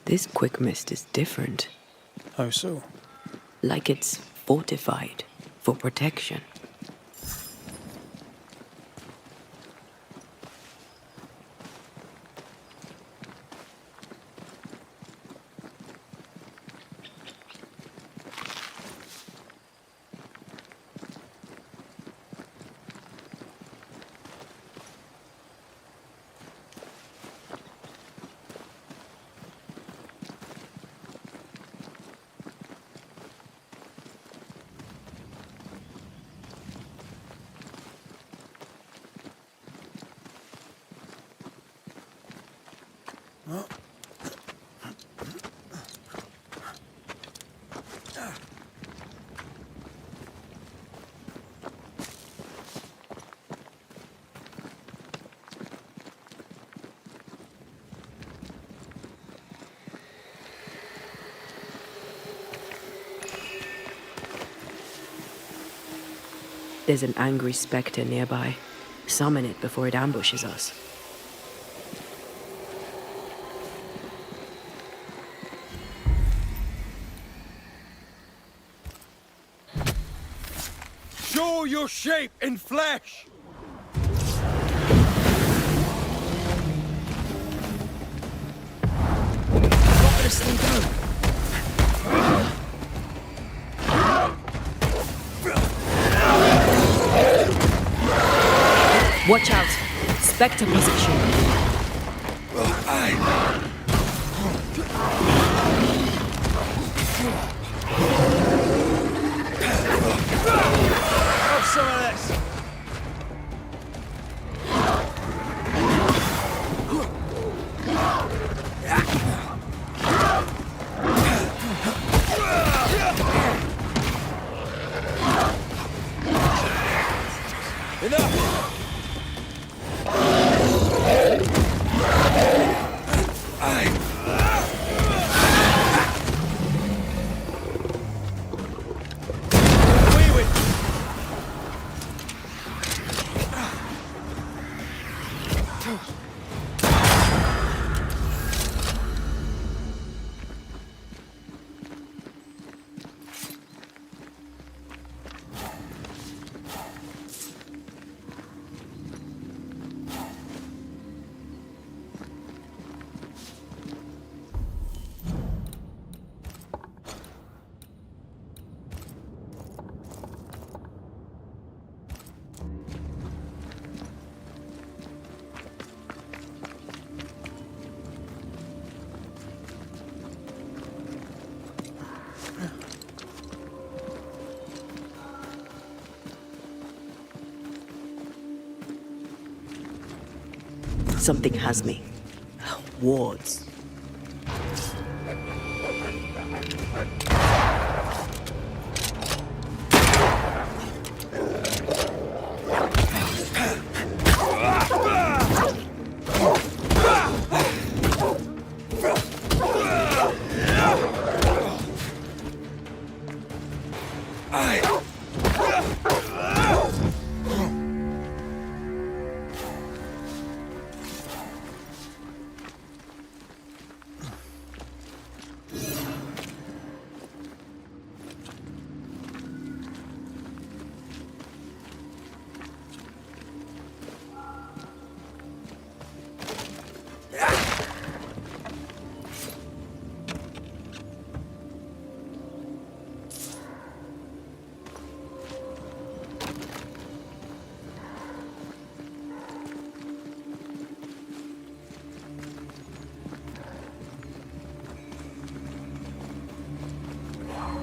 This quick mist is different. How so? Like it's fortified for protection. There's an angry spectre nearby. Summon it before it ambushes us. Show your shape in flesh! Not gonna stay down. Watch out! Spectre position. Have some of this! Enough! Something has me. Wards.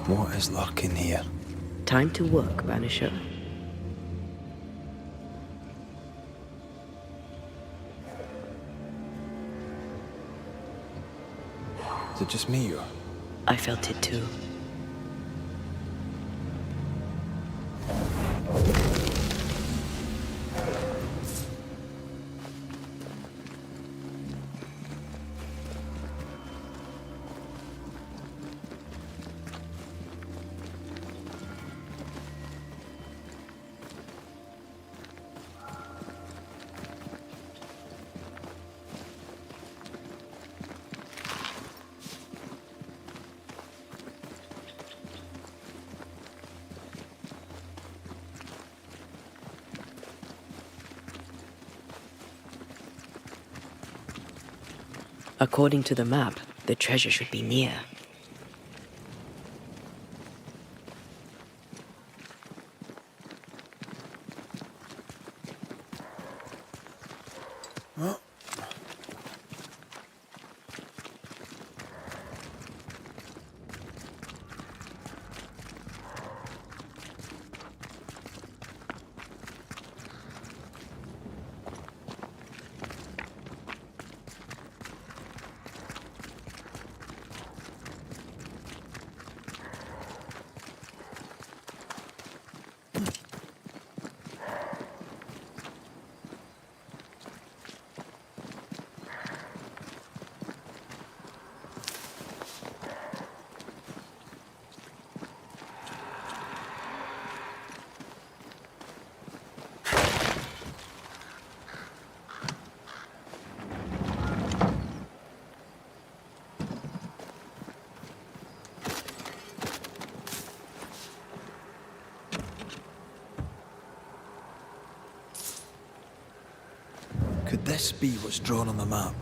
What is lurking here? Time to work, Banisher. it just me or? I felt it too. According to the map, the treasure should be near. Could this be what's drawn on the map?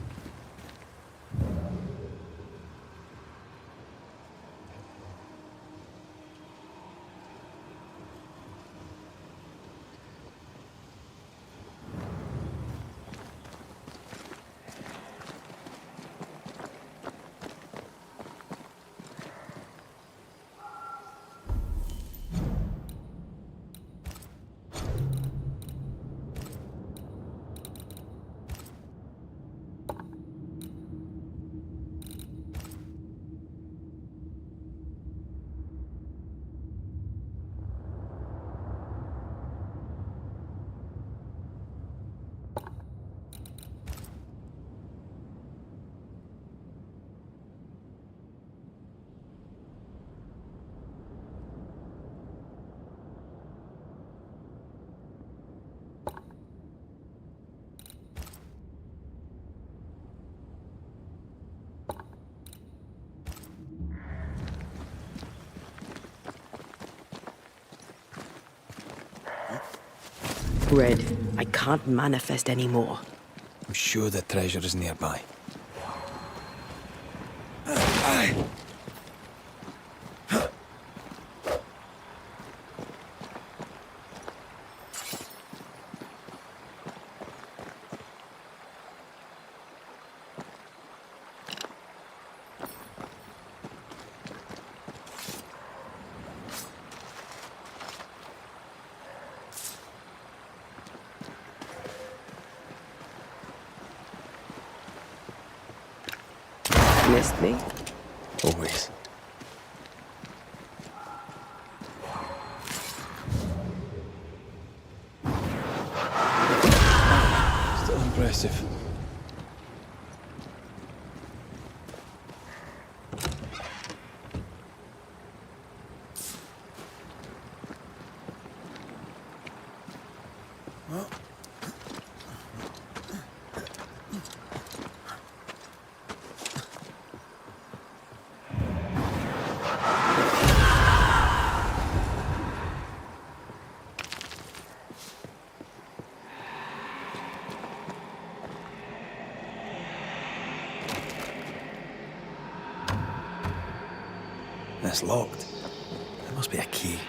Red, I can't manifest anymore. I'm sure the treasure is nearby. Missed me? Always. Still impressive. It's locked. There must be a key.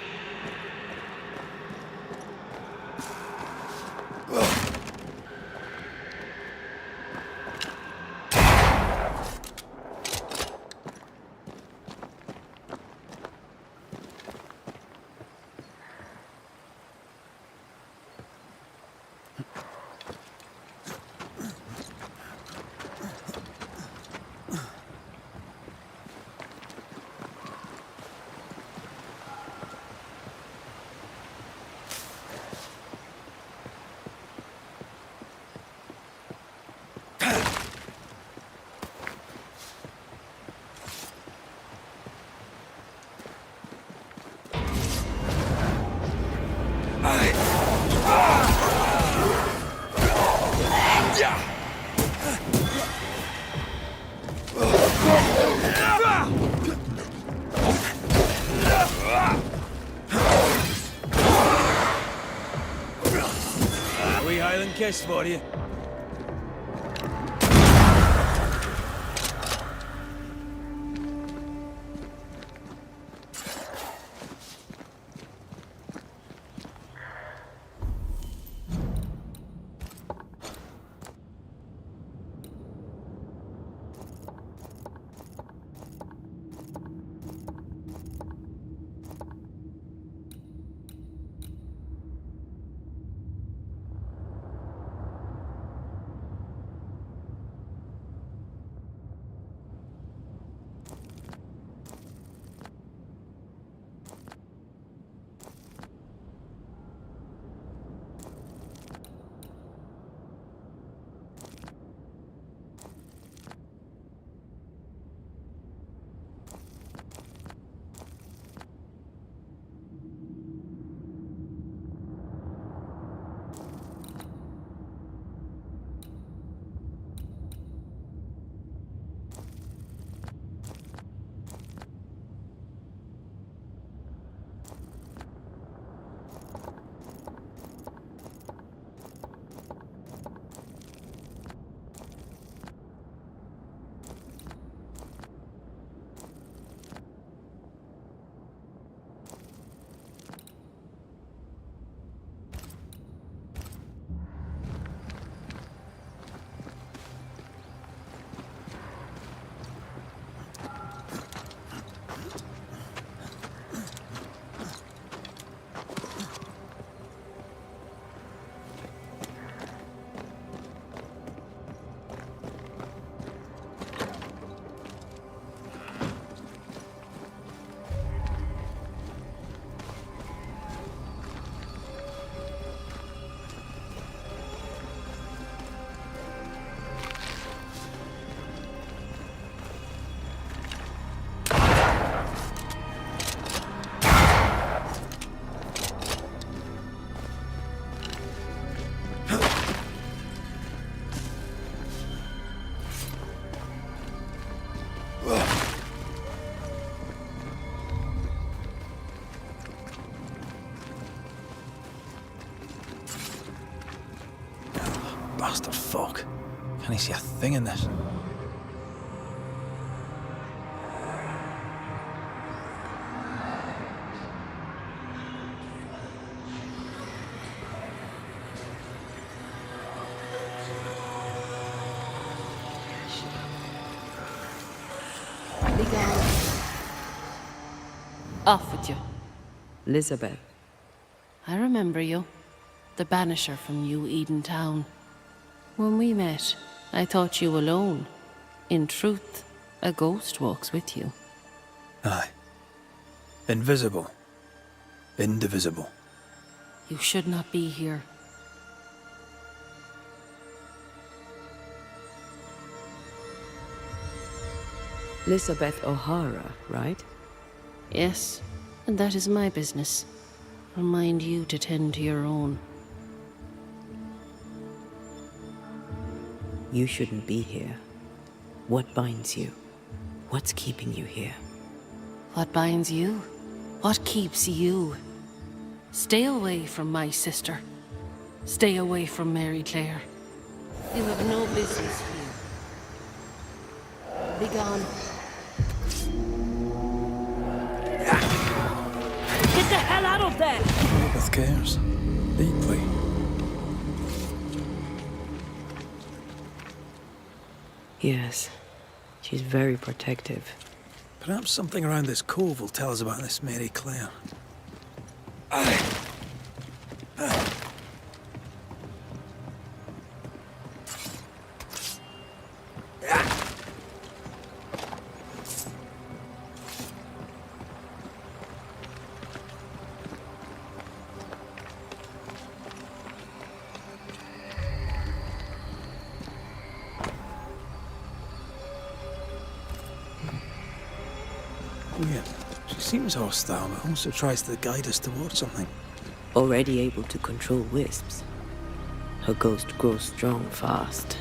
Island kiss for you. Bastard fuck. Can't he see a thing in this? Off with you. Elizabeth. I remember you. The Banisher from New Eden Town. When we met, I thought you alone. In truth, a ghost walks with you. Aye. Invisible. Indivisible. You should not be here. Elizabeth O'Hara, right? Yes, and that is my business. Remind you to tend to your own. You shouldn't be here. What binds you? What's keeping you here? What binds you? What keeps you? Stay away from my sister. Stay away from Mary Claire. You have no business here. Be gone. Get the hell out of there! Elizabeth cares. Deeply. Yes. She's very protective. Perhaps something around this cove will tell us about this Mary Claire. Weird. She seems hostile, but also tries to guide us towards something. Already able to control wisps. Her ghost grows strong fast.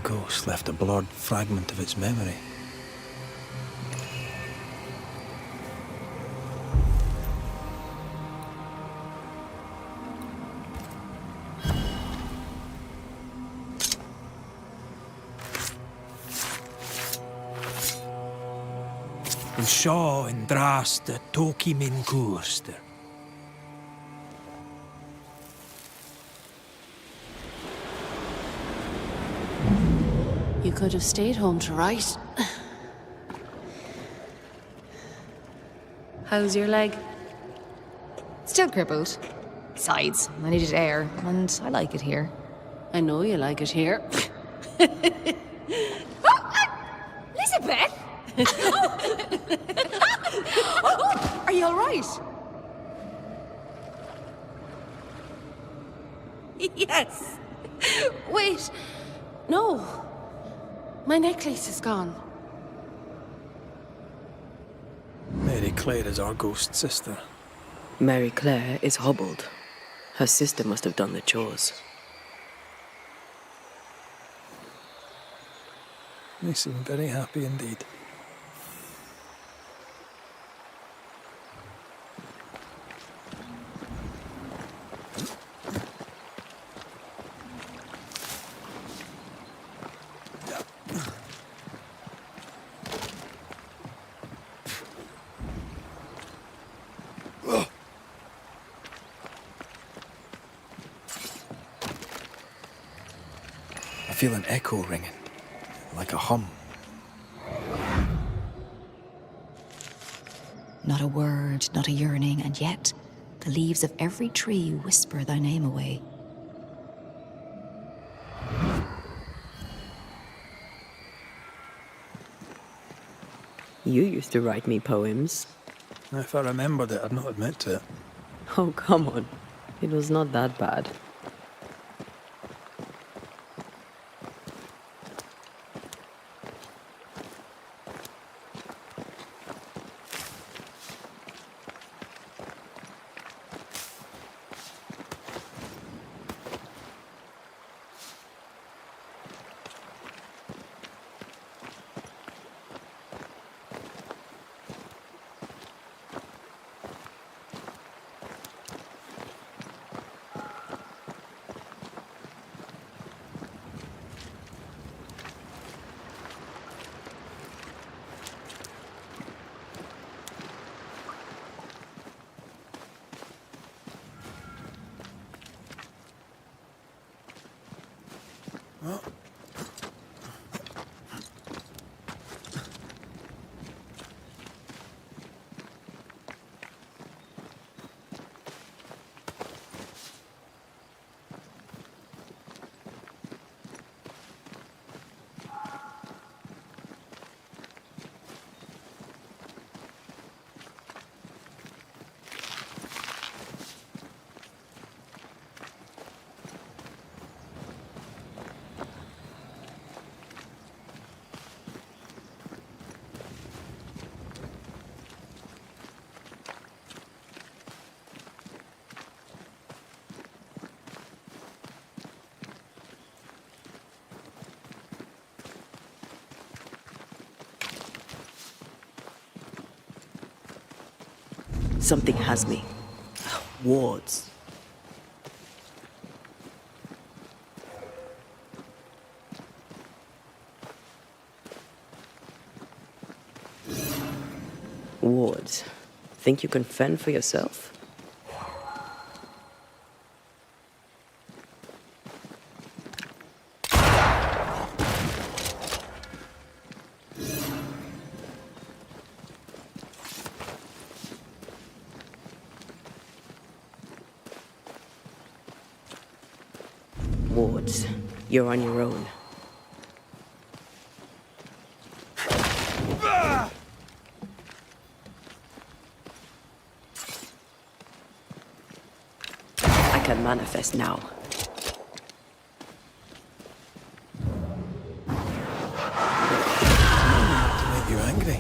ghost left a blurred fragment of its memory. And shaw and drast the toki min koerster. You could have stayed home to write. How's your leg? Still crippled. Besides, I needed air, and I like it here. I know you like it here. Elizabeth! Are you all right? Yes. Wait. No. My necklace is gone. Mary Claire is our ghost sister. Mary Claire is hobbled. Her sister must have done the chores. They seem very happy indeed. I feel an echo ringing, like a hum. Not a word, not a yearning, and yet the leaves of every tree whisper thy name away. You used to write me poems. If I remembered it, I'd not admit to it. Oh, come on. It was not that bad. Something has me. Wards. Wards. Think you can fend for yourself? Wards, you're on your own. I can manifest now. To make you angry.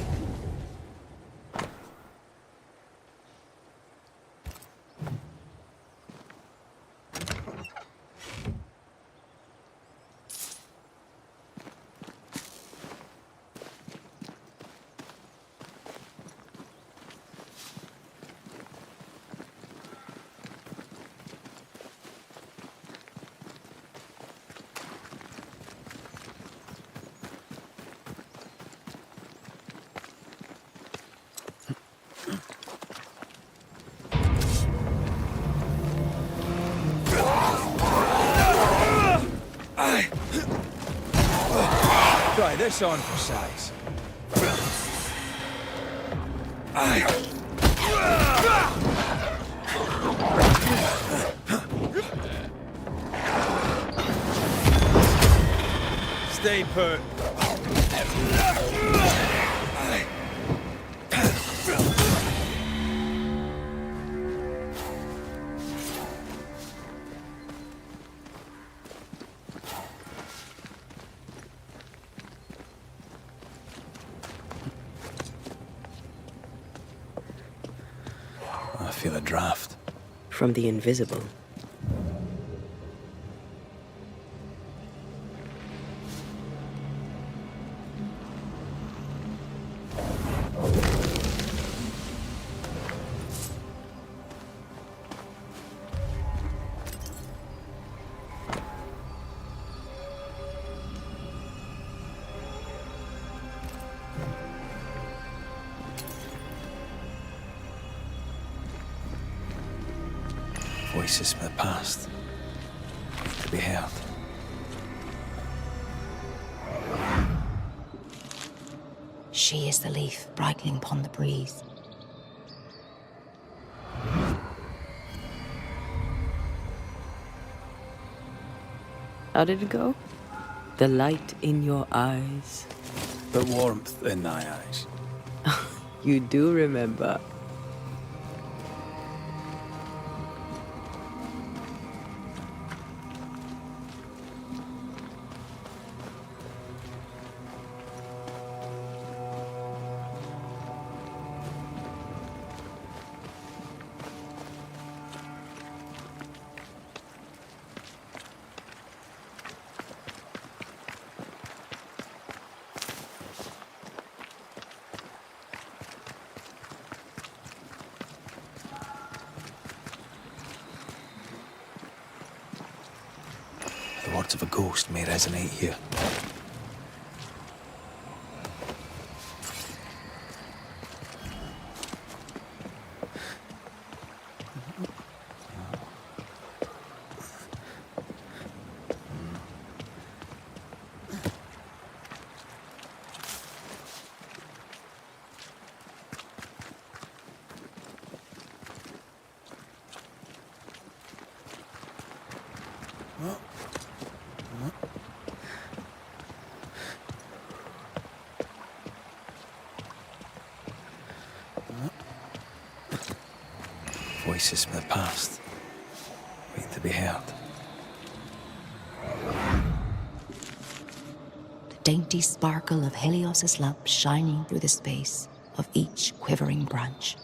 this on for size. Stay put. I feel a draft. From the invisible. Voices from the past. To be heard. She is the leaf brightening upon the breeze. How did it go? The light in your eyes. The warmth in thy eyes. You do remember. The words of a ghost may resonate here. Voices from the past, waiting to be heard. The dainty sparkle of Helios's lamp shining through the space of each quivering branch.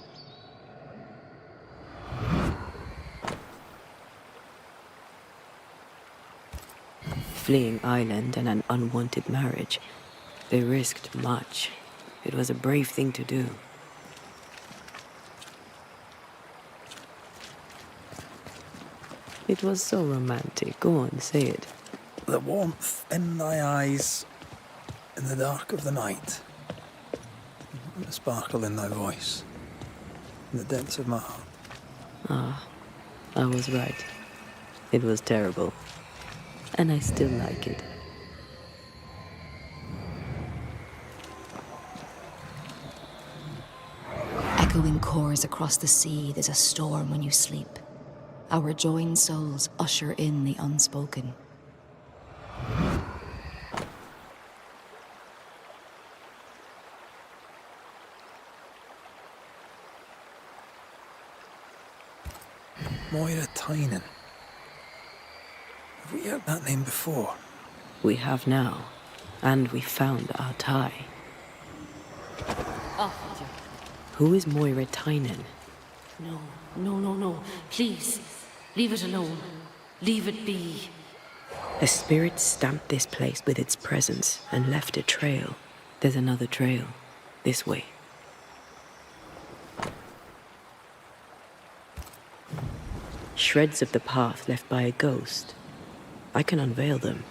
Fleeing island and an unwanted marriage. They risked much. It was a brave thing to do. It was so romantic. Go on, say it. The warmth in thy eyes in the dark of the night. The sparkle in thy voice. In the depths of my heart. Ah, I was right. It was terrible. And I still like it. Echoing chorus across the sea, there's a storm when you sleep. Our joined souls usher in the unspoken. Moira Tynan. Have we heard that name before? We have now. And we found our tie. Oh, Who is Moira Tynan? no. Please, leave it alone. Leave it be. A spirit stamped this place with its presence and left a trail. There's another trail. This way. Shreds of the path left by a ghost. I can unveil them.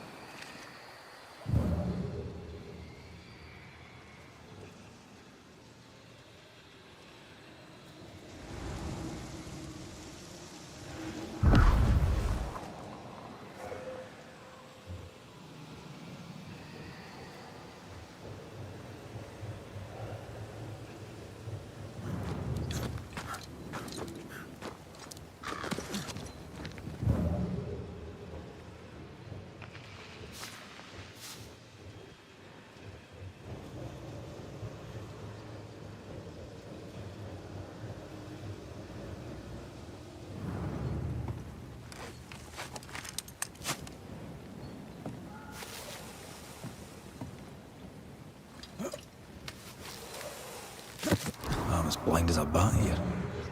blind as a bat here.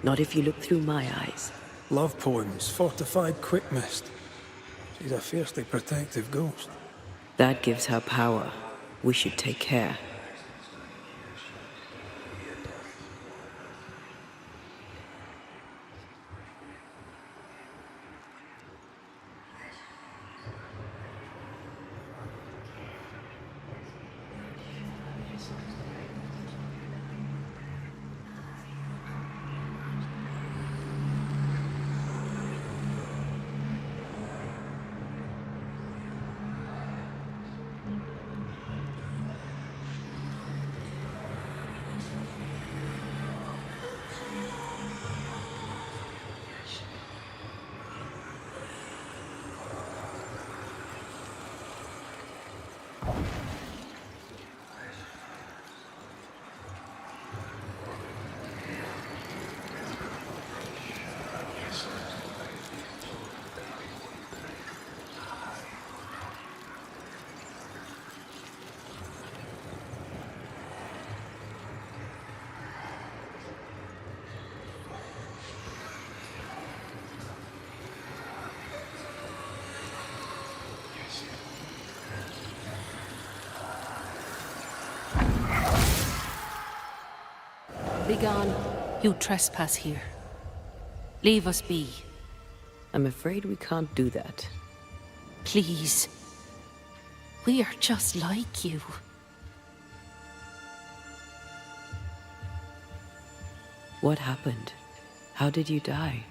Not if you look through my eyes. Love poems, fortified quick mist. She's a fiercely protective ghost. That gives her power. We should take care. Begone. You trespass here. Leave us be. I'm afraid we can't do that. Please. We are just like you. What happened? How did you die?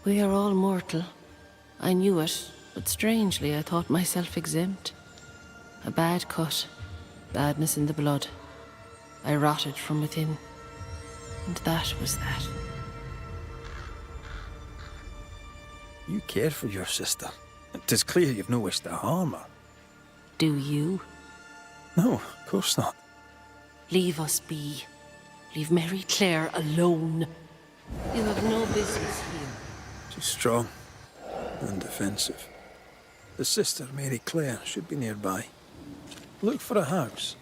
We are all mortal. I knew it, but strangely I thought myself exempt. A bad cut. Badness in the blood. I rotted from within. And that was that. You care for your sister. 'Tis clear you've no wish to harm her. Do you? No, of course not. Leave us be. Leave Mary Claire alone. You have no business here. She's strong and defensive. The sister, Mary Claire, should be nearby. Look for a house.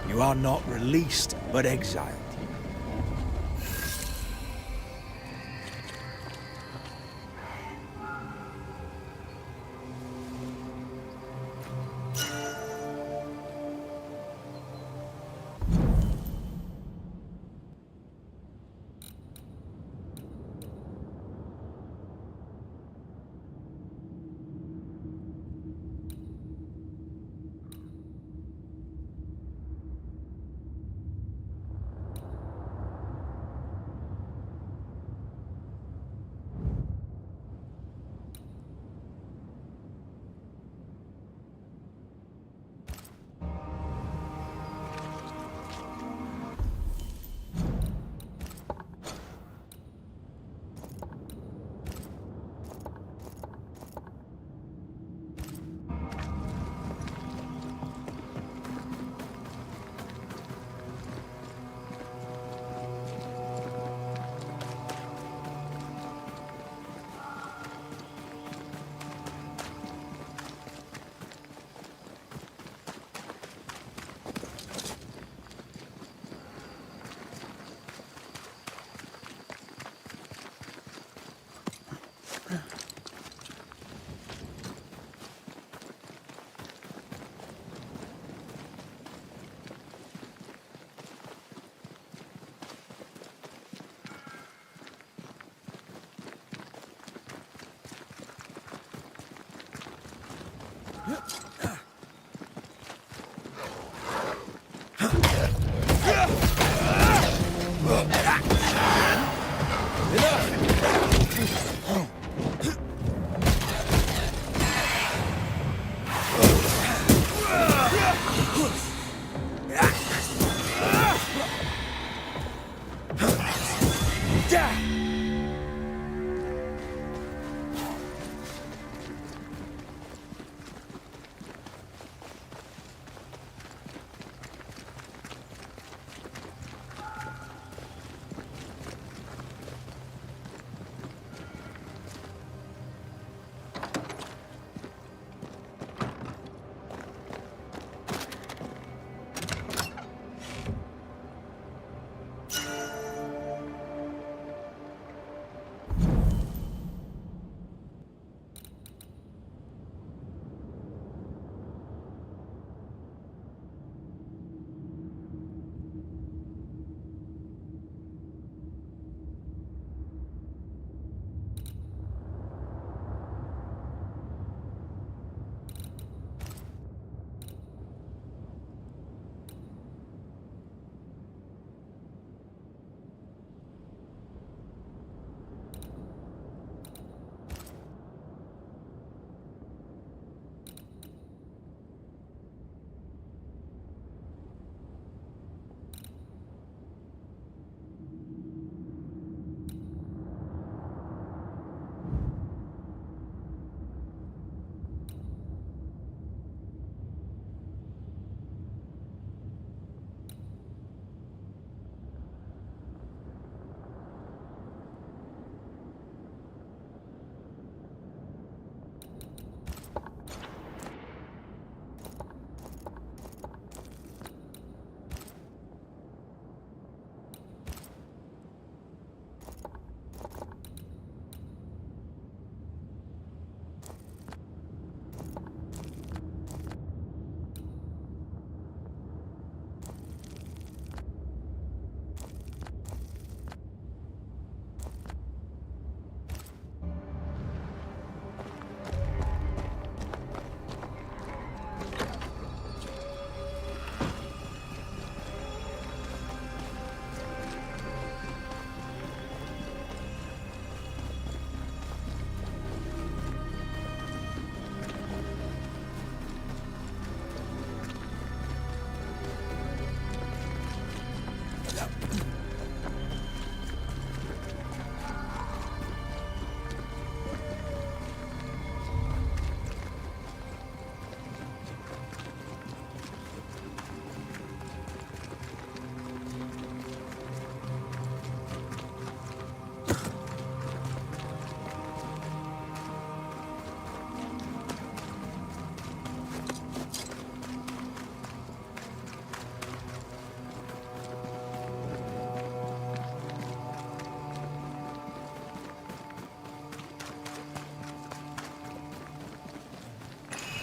You are not released, but exiled.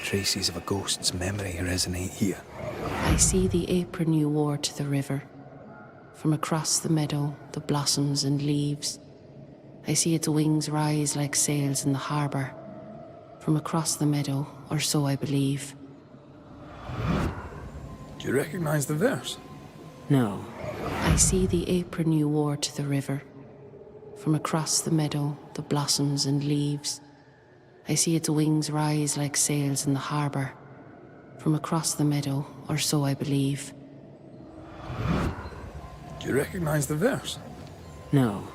Traces of a ghost's memory resonate here. I see the apron you wore to the river. From across the meadow, the blossoms and leaves. I see its wings rise like sails in the harbour. From across the meadow, or so I believe. Do you recognize the verse? No. I see the apron you wore to the river. From across the meadow, the blossoms and leaves. I see its wings rise like sails in the harbour. From across the meadow, or so I believe. Do you recognize the verse? No.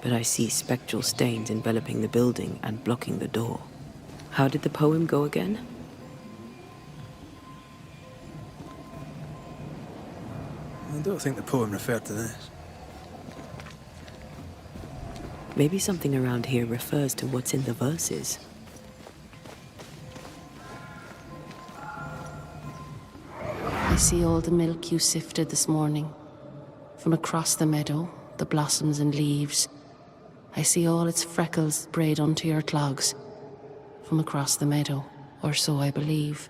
But I see spectral stains enveloping the building and blocking the door. How did the poem go again? I don't think the poem referred to this. Maybe something around here refers to what's in the verses. I see all the milk you sifted this morning. From across the meadow, the blossoms and leaves. I see all its freckles braid onto your clogs. From across the meadow, or so I believe.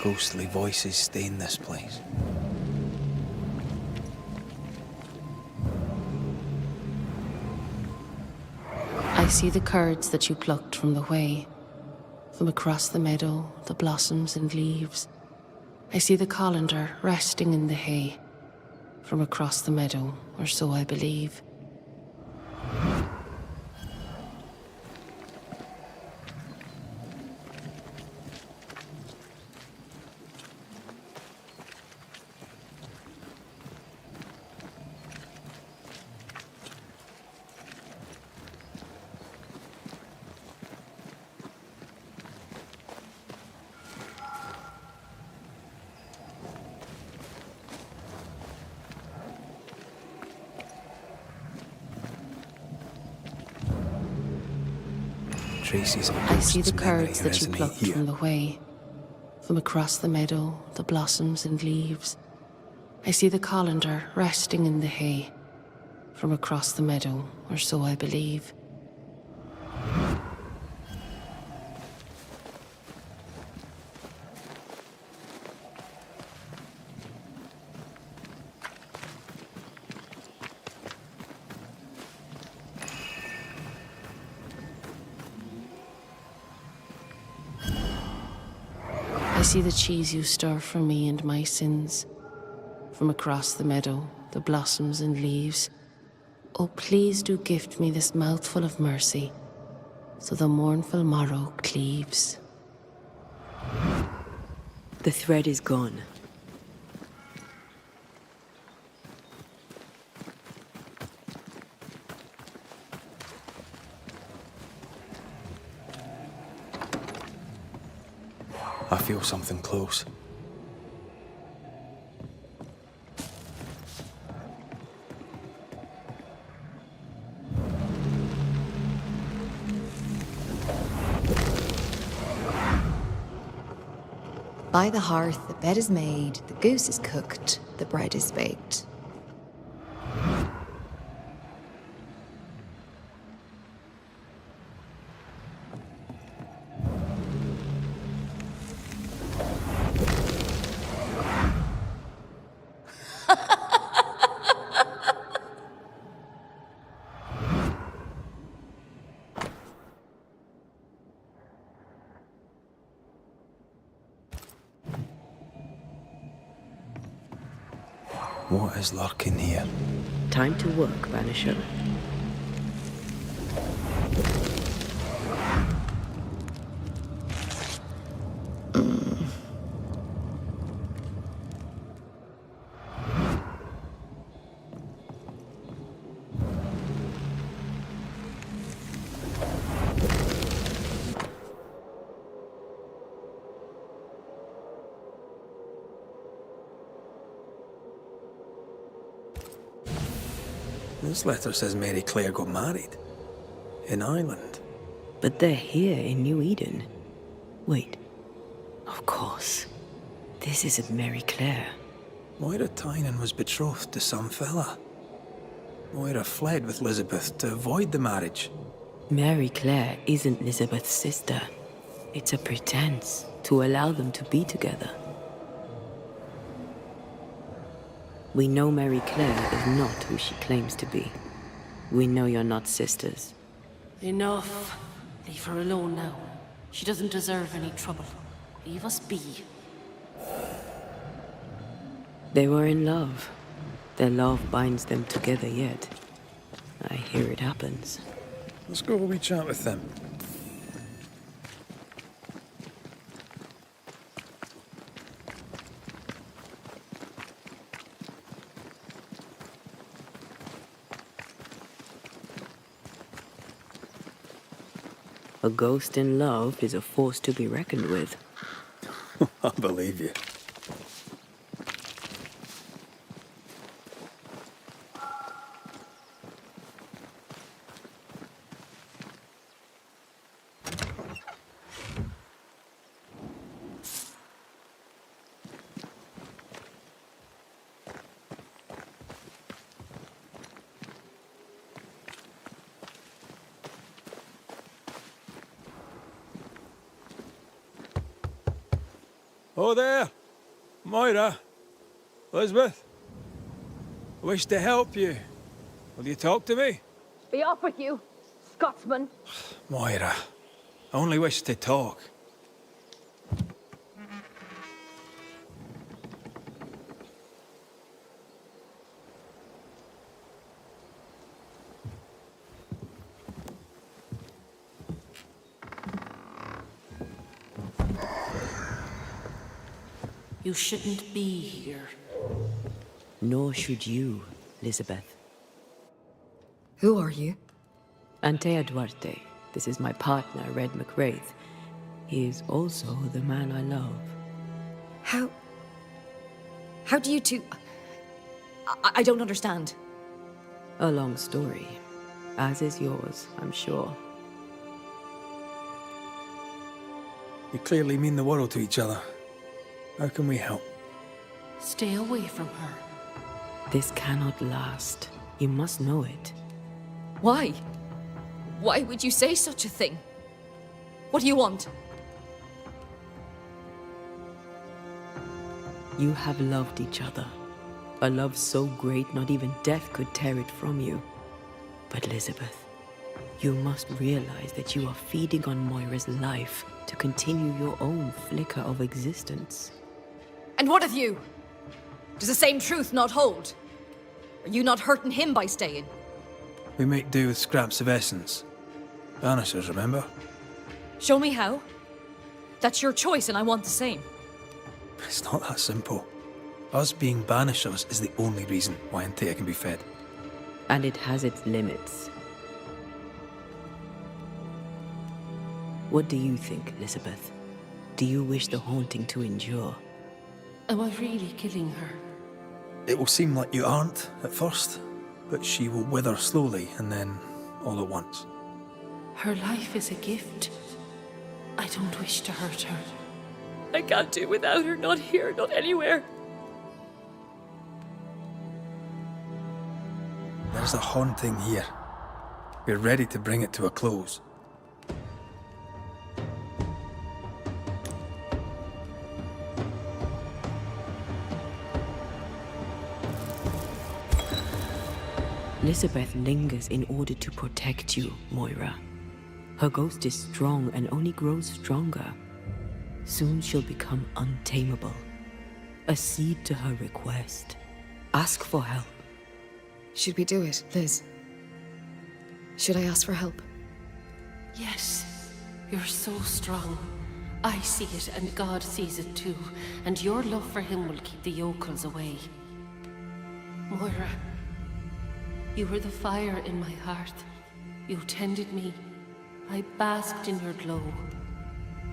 ghostly voices stain this place. I see the curds that you plucked from the way. From across the meadow, the blossoms and leaves. I see the colander resting in the hay. From across the meadow, or so I believe. Traces of I see the ghost's memory curds that you resonate plucked here. from the way. From across the meadow, the blossoms and leaves. I see the colander resting in the hay. From across the meadow, or so I believe. I see the cheese you stir for me and my sins. From across the meadow, the blossoms and leaves. Oh, please do gift me this mouthful of mercy, so the mournful morrow cleaves. The thread is gone. I feel something close. By the hearth, the bed is made, the goose is cooked, the bread is baked. What is lurking here? Time to work, Banisher. This letter says Mary Claire got married. In Ireland. But they're here in New Eden. Wait. Of course. This isn't Mary Claire. Moira Tynan was betrothed to some fella. Moira fled with Elizabeth to avoid the marriage. Mary Claire isn't Elizabeth's sister. It's a pretense to allow them to be together. We know Mary Claire is not who she claims to be. We know you're not sisters. Enough. Leave her alone now. She doesn't deserve any trouble. Leave us be. They were in love. Their love binds them together yet. I hear it happens. Let's go have a wee chat with them. A ghost in love is a force to be reckoned with. I believe you. Oh, there. Moira. Elizabeth. I wish to help you. Will you talk to me? Be off with you, Scotsman. Moira. I only wish to talk. You shouldn't be here. Nor should you, Elizabeth. Who are you? Antea Duarte. This is my partner, Red McWraith. He is also the man I love. How do you two... I don't understand. A long story. As is yours, I'm sure. You clearly mean the world to each other. How can we help? Stay away from her. This cannot last. You must know it. Why? Why would you say such a thing? What do you want? You have loved each other. A love so great not even death could tear it from you. But Elizabeth, you must realize that you are feeding on Moira's life to continue your own flicker of existence. And what of you? Does the same truth not hold? Are you not hurting him by staying? We make do with scraps of essence. Banishers, remember? Show me how. That's your choice and I want the same. It's not that simple. Us being Banishers is the only reason why Antea can be fed. And it has its limits. What do you think, Elizabeth? Do you wish the haunting to endure? Am I really killing her? It will seem like you aren't at first, but she will wither slowly and then all at once. Her life is a gift. I don't wish to hurt her. I can't do without her, not here, not anywhere. There's a haunting here. We're ready to bring it to a close. Elizabeth lingers in order to protect you, Moira. Her ghost is strong and only grows stronger. Soon she'll become untamable. Accede to her request. Ask for help. Should we do it, Liz? Should I ask for help? Yes, you're so strong. I see it and God sees it too. And your love for him will keep the yokels away. Moira, you were the fire in my heart. You tended me. I basked in your glow.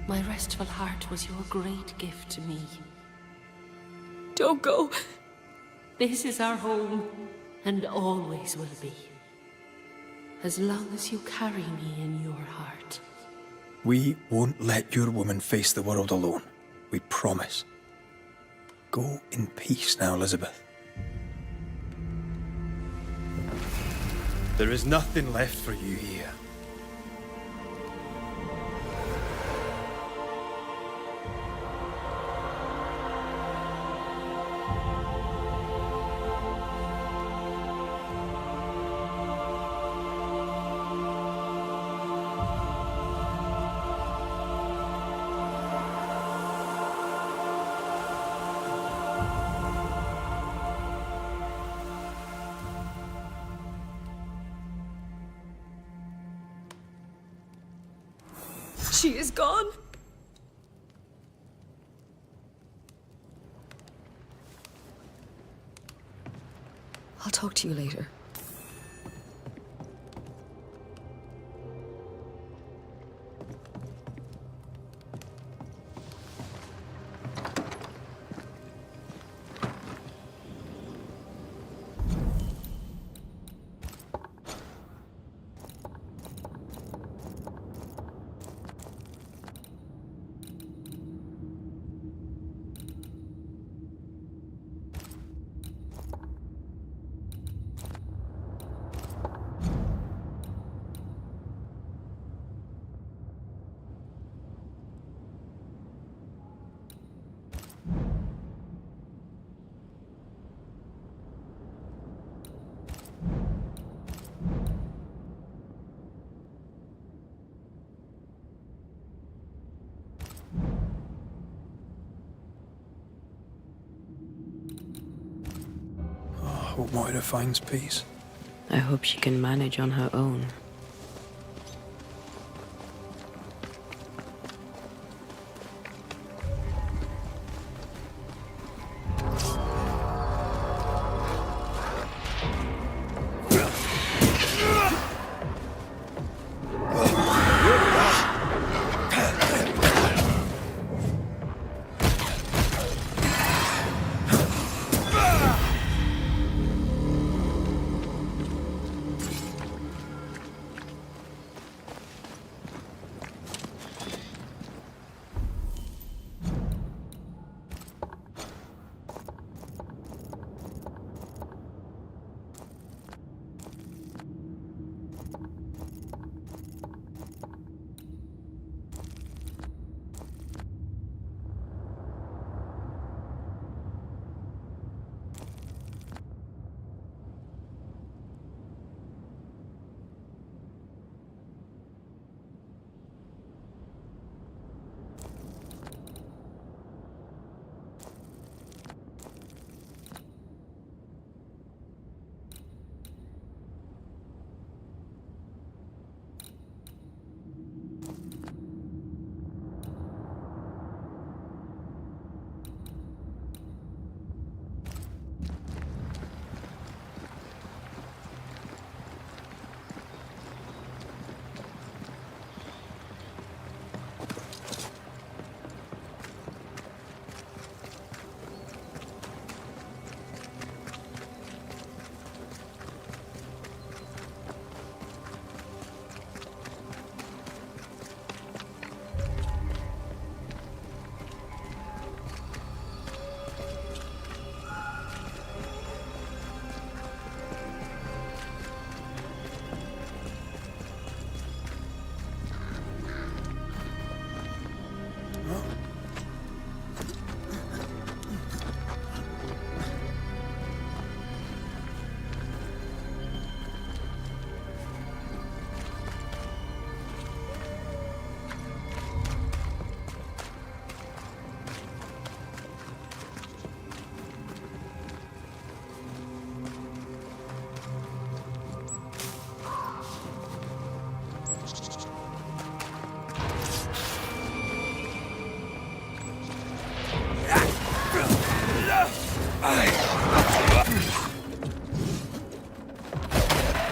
My restful heart was your great gift to me. Don't go. This is our home, and always will be. As long as you carry me in your heart. We won't let your woman face the world alone. We promise. Go in peace now, Elizabeth. There is nothing left for you here. She is gone. I'll talk to you later. hope Moira finds peace. I hope she can manage on her own.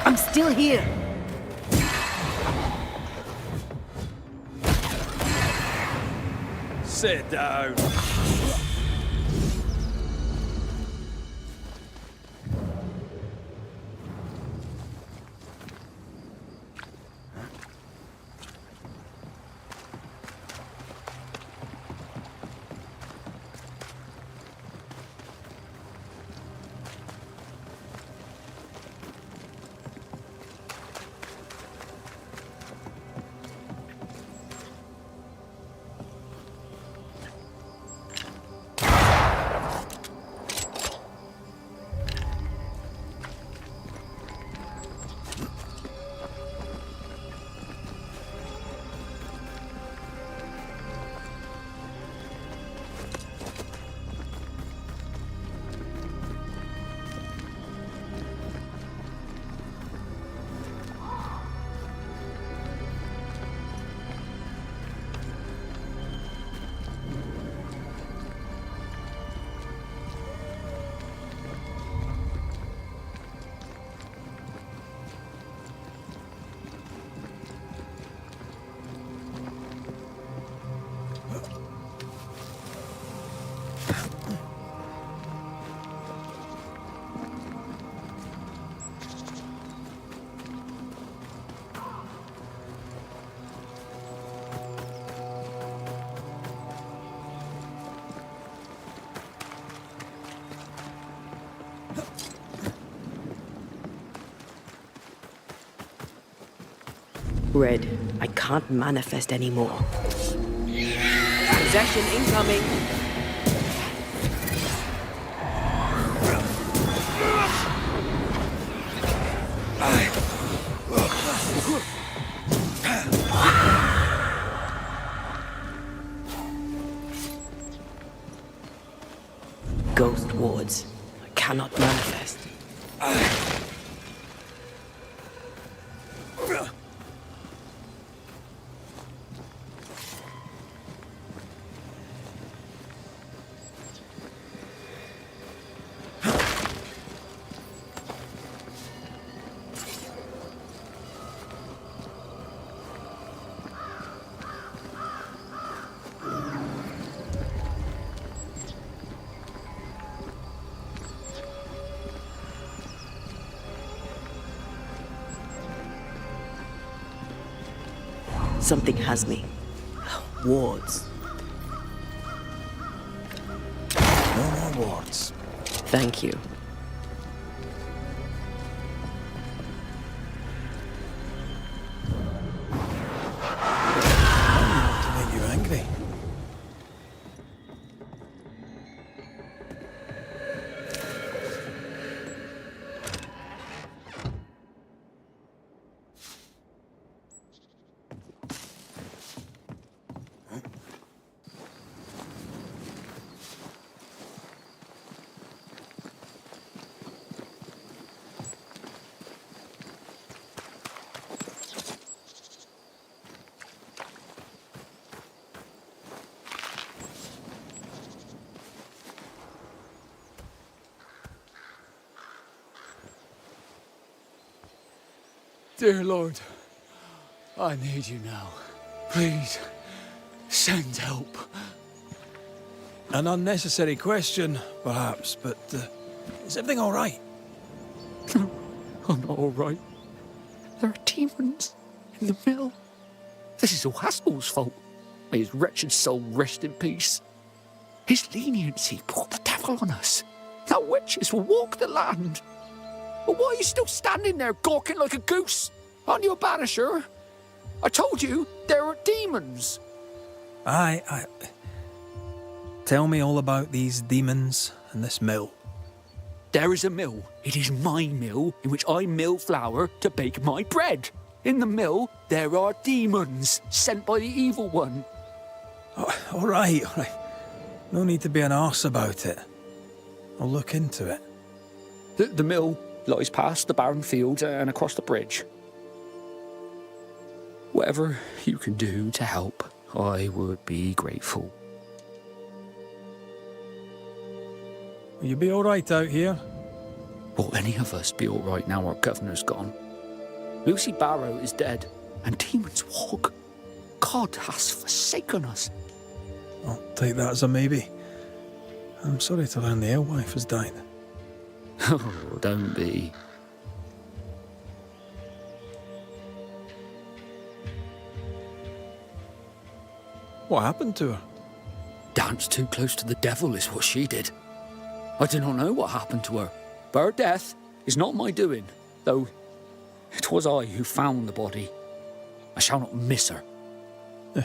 I'm still here. Sit down. Red, I can't manifest anymore. Possession incoming. Ghost wards. I cannot manifest. Something has me. Wards. No more wards. Thank you. To make you angry. Dear Lord, I need you now. Please, send help. An unnecessary question, perhaps, but is everything all right? No, I'm not all right. There are demons in the mill. This is all Haskell's fault. May his wretched soul rest in peace. His leniency brought the devil on us. Now witches will walk the land. But why are you still standing there gawking like a goose? Aren't you a banisher? I told you there are demons. Aye. Tell me all about these demons and this mill. There is a mill. It is my mill in which I mill flour to bake my bread. In the mill, there are demons sent by the evil one. Oh, all right. No need to be an arse about it. I'll look into it. The mill lies past the barren field and across the bridge. Whatever you can do to help, I would be grateful. Will you be all right out here? Will any of us be all right now our governor's gone? Lucy Barrow is dead, and demons walk. God has forsaken us. I'll take that as a maybe. I'm sorry to learn the alewife has died. Oh, don't be. What happened to her? Danced too close to the devil is what she did. I do not know what happened to her, but her death is not my doing, though it was I who found the body. I shall not miss her.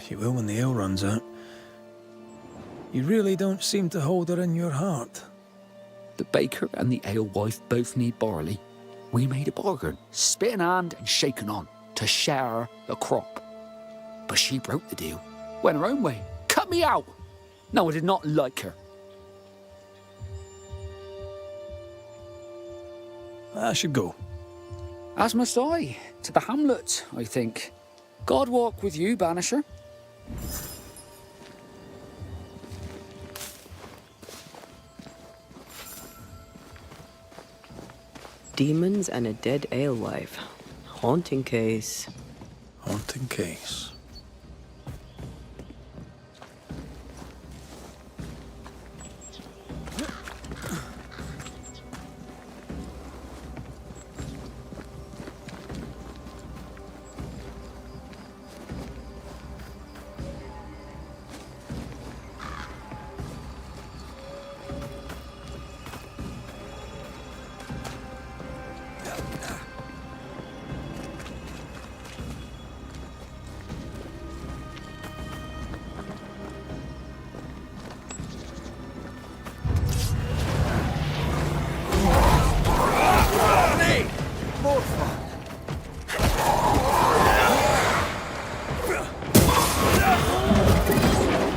You will when the ale runs out. You really don't seem to hold her in your heart. The baker and the alewife both need barley. We made a bargain, spit in hand and shaken on, to share the crop. But she broke the deal, went her own way, cut me out. No, I did not like her. I should go. As must I, to the hamlet, I think. God walk with you, Banisher. Demons and a dead alewife. Haunting case. Haunting case.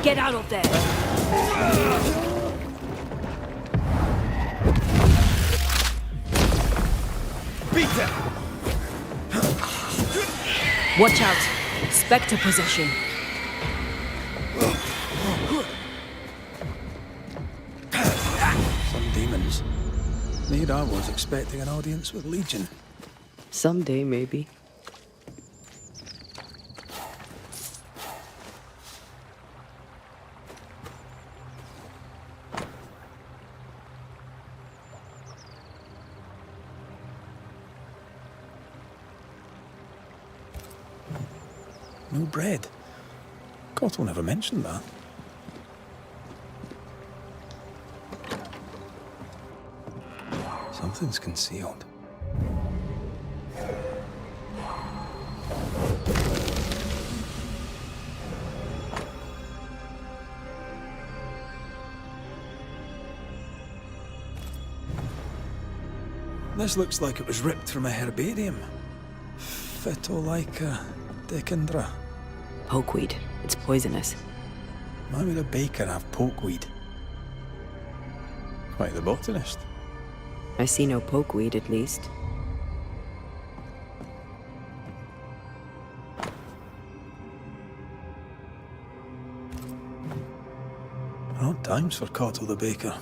Get out of there! Beat them! Watch out! Spectre possession. Some demons. Need I was expecting an audience with Legion. Someday, maybe. no bread. Cottle never mentioned that. Something's concealed. This looks like it was ripped from a herbarium. Phytolaica decandra. Pokeweed. It's poisonous. Why would a baker have pokeweed? Quite the botanist. I see no pokeweed, at least. Odd times for Cottle the baker.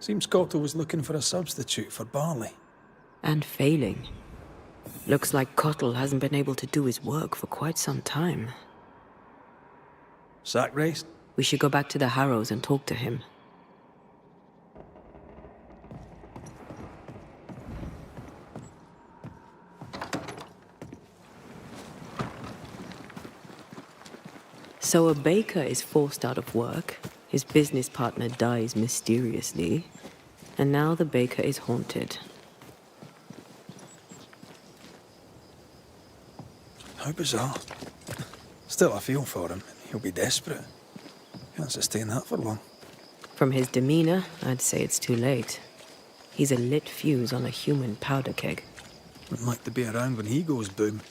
Seems Cottle was looking for a substitute for barley. And failing. Looks like Cottle hasn't been able to do his work for quite some time. Sack race? We should go back to the Harrows and talk to him. So a baker is forced out of work, his business partner dies mysteriously, and now the baker is haunted. How bizarre. Still, I feel for him. He'll be desperate. Can't sustain that for long. From his demeanor, I'd say it's too late. He's a lit fuse on a human powder keg. Wouldn't like to be around when he goes boom.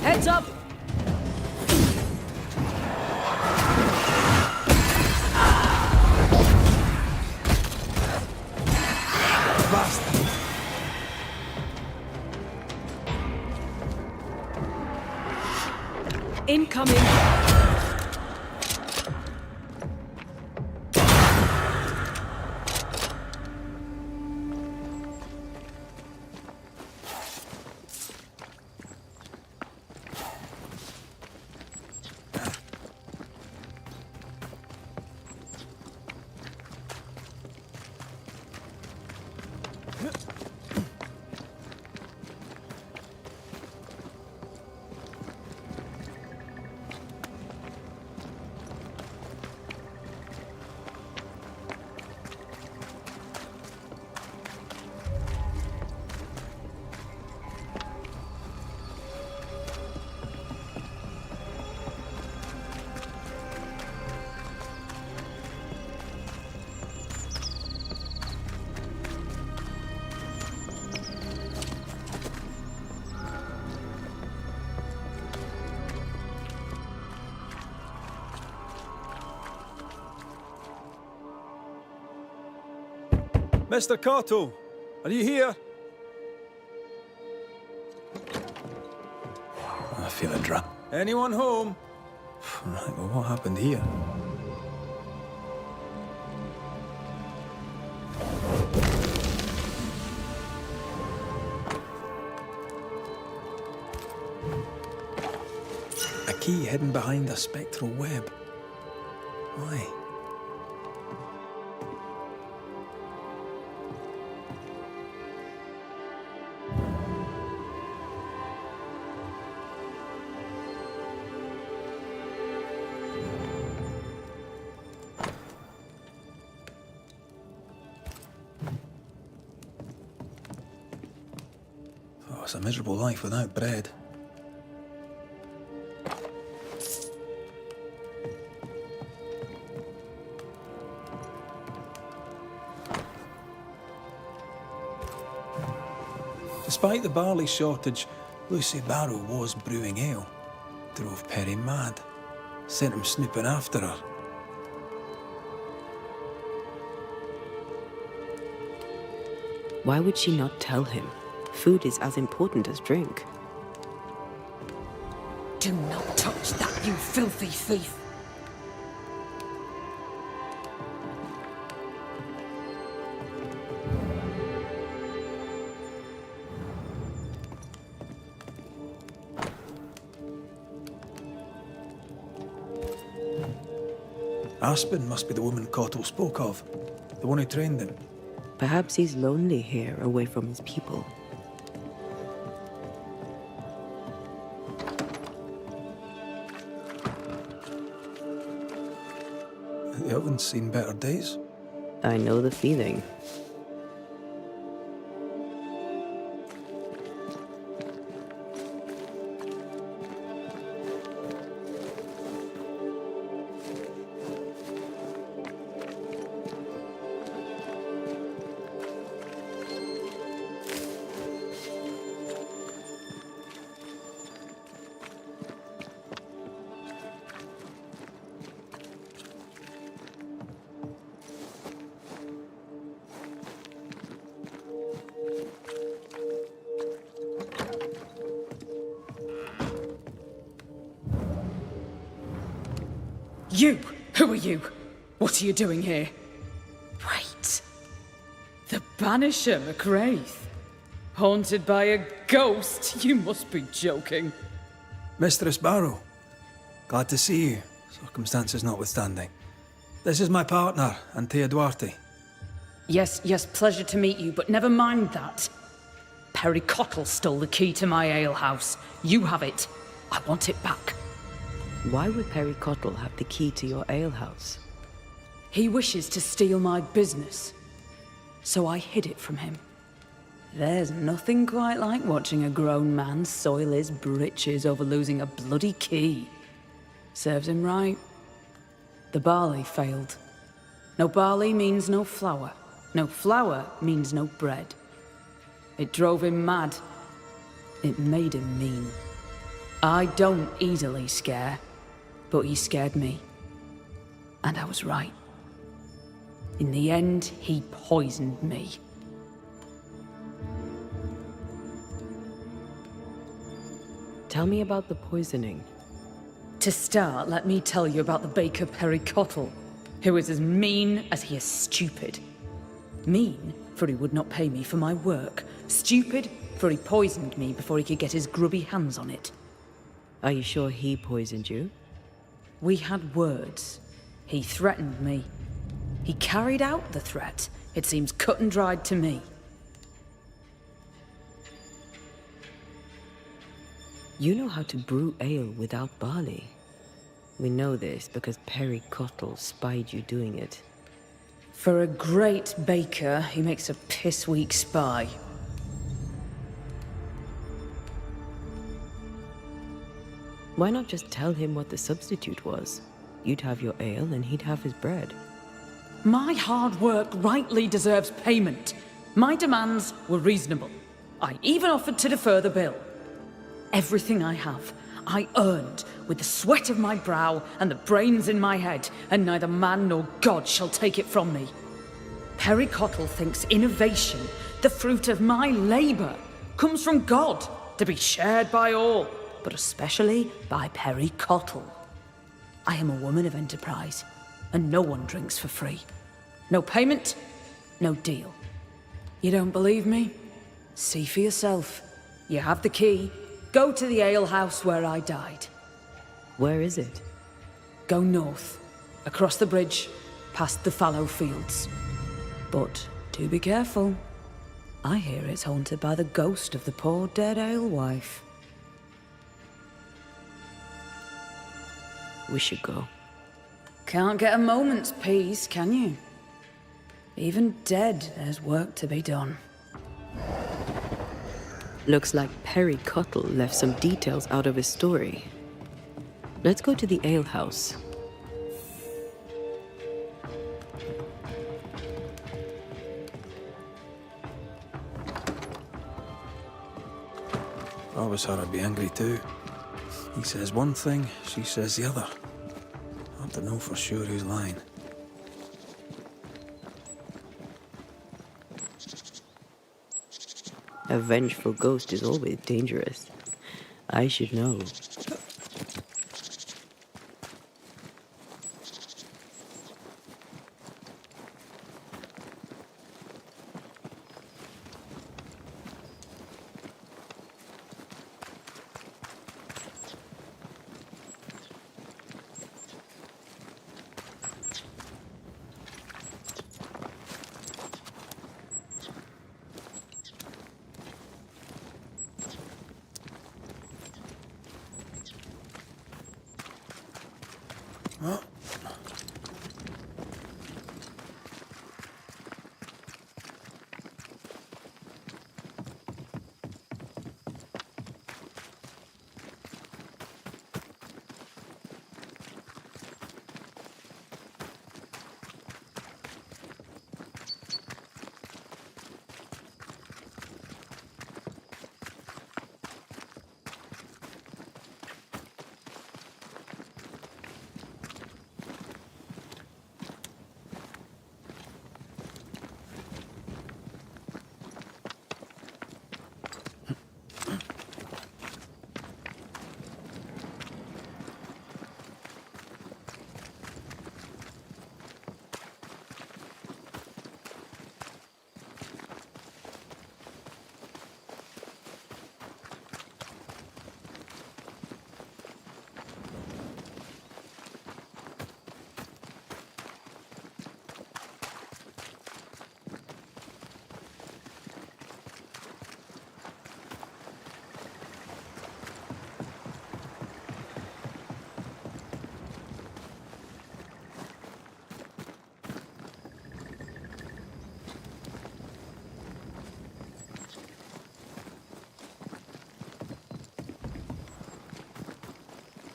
Heads up! Incoming! Mr. Kato, are you here? I feel a drop. Anyone home? Right, well, what happened here? A key hidden behind a spectral web. Why? Oh, it's a miserable life without bread. Despite the barley shortage, Lucy Barrow was brewing ale. Drove Perry mad. Sent him snooping after her. Why would she not tell him? Food is as important as drink. Do not touch that, you filthy thief! Aspen must be the woman Kato spoke of. The one who trained him. Perhaps he's lonely here, away from his people. The oven's seen better days. I know the feeling. You! Who are you? What are you doing here? Wait. The Banisher McWraith? Haunted by a ghost? You must be joking. Mistress Barrow, glad to see you, circumstances notwithstanding. This is my partner, Antea Duarte. Yes, pleasure to meet you, but never mind that. Perry Cottle stole the key to my alehouse. You have it. I want it back. Why would Perry Cottle have the key to your alehouse? He wishes to steal my business, so I hid it from him. There's nothing quite like watching a grown man soil his britches over losing a bloody key. Serves him right. The barley failed. No barley means no flour. No flour means no bread. It drove him mad. It made him mean. I don't easily scare, but he scared me. And I was right. In the end, he poisoned me. Tell me about the poisoning. To start, let me tell you about the baker Perry Cottle, who is as mean as he is stupid. Mean, for he would not pay me for my work. Stupid, for he poisoned me before he could get his grubby hands on it. Are you sure he poisoned you? We had words. He threatened me. He carried out the threat. It seems cut and dried to me. You know how to brew ale without barley. We know this because Perry Cottle spied you doing it. For a great baker, he makes a piss-weak spy. Why not just tell him what the substitute was? You'd have your ale and he'd have his bread. My hard work rightly deserves payment. My demands were reasonable. I even offered to defer the bill. Everything I have, I earned with the sweat of my brow and the brains in my head, and neither man nor God shall take it from me. Perry Cottle thinks innovation, the fruit of my labour, comes from God, to be shared by all, but especially by Perry Cottle. I am a woman of enterprise, and no one drinks for free. No payment, no deal. You don't believe me? See for yourself. You have the key. Go to the alehouse where I died. Where is it? Go north, across the bridge, past the fallow fields. But do be careful. I hear it's haunted by the ghost of the poor dead alewife. We should go. Can't get a moment's peace, can you? Even dead, there's work to be done. Looks like Perry Cottle left some details out of his story. Let's go to the alehouse. I always thought I'd be angry too. He says one thing, she says the other. I have to know for sure who's lying. A vengeful ghost is always dangerous. I should know.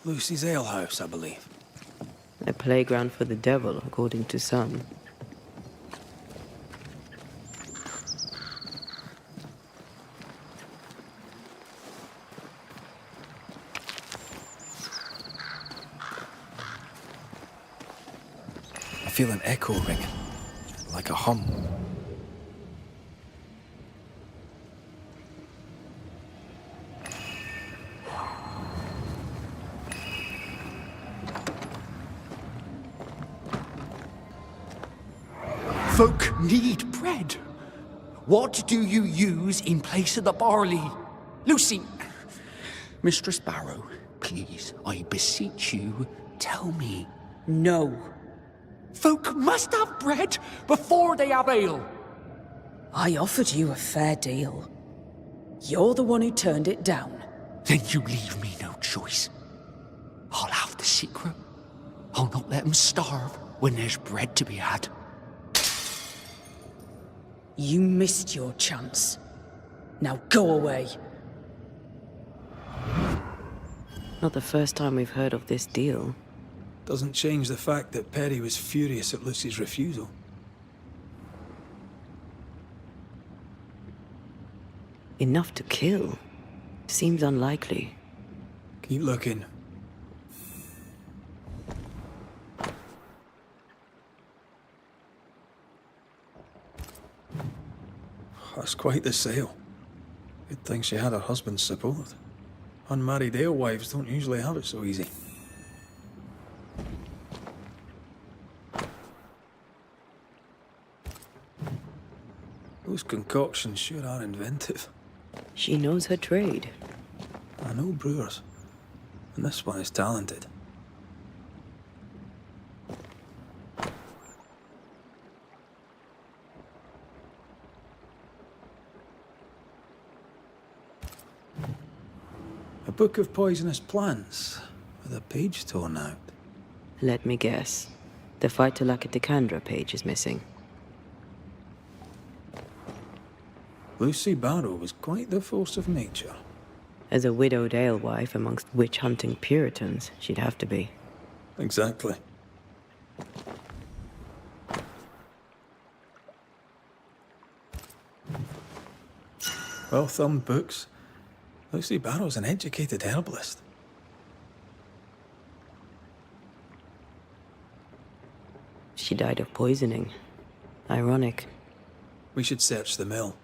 Lucy's alehouse, I believe. A playground for the devil, according to some. I feel an echo ringing, like a hum. Folk need bread. What do you use in place of the barley? Lucy! Mistress Barrow, please, I beseech you, tell me. No. Folk must have bread before they have ale. I offered you a fair deal. You're the one who turned it down. Then you leave me no choice. I'll have the secret. I'll not let them starve when there's bread to be had. You missed your chance. Now go away. Not the first time we've heard of this deal. Doesn't change the fact that Perry was furious at Lucy's refusal. Enough to kill? Seems unlikely. Keep looking. That's quite the sale. Good thing she had her husband's support. Unmarried alewives don't usually have it so easy. Those concoctions sure are inventive. She knows her trade. I know brewers, and this one is talented. A book of poisonous plants, with a page torn out. Let me guess. The Phytolacticandra page is missing. Lucy Barrow was quite the force of nature. As a widowed alewife amongst witch-hunting Puritans, she'd have to be. Exactly. Well-thumbed books. Lucy Barrow's an educated herbalist. She died of poisoning. Ironic. We should search the mill.